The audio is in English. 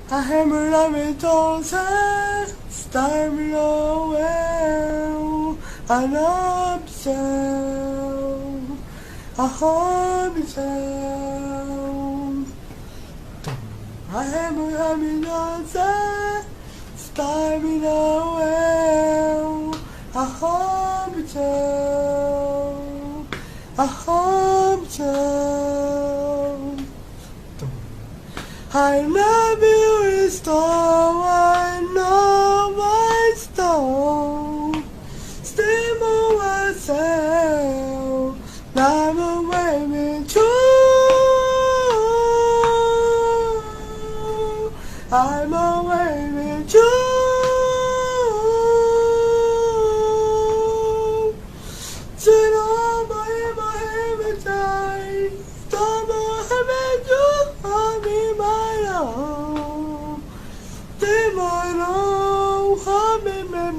I'm loving Joseph, start me away. I love you, I hope you. I'm loving Joseph, start me away. I hope you, I hope you. I love you, restore, I know my stone. Still more myself, I'm away with you. I'm away with you. Still my heaven die, still more heaven you hold me my love. They might know how me my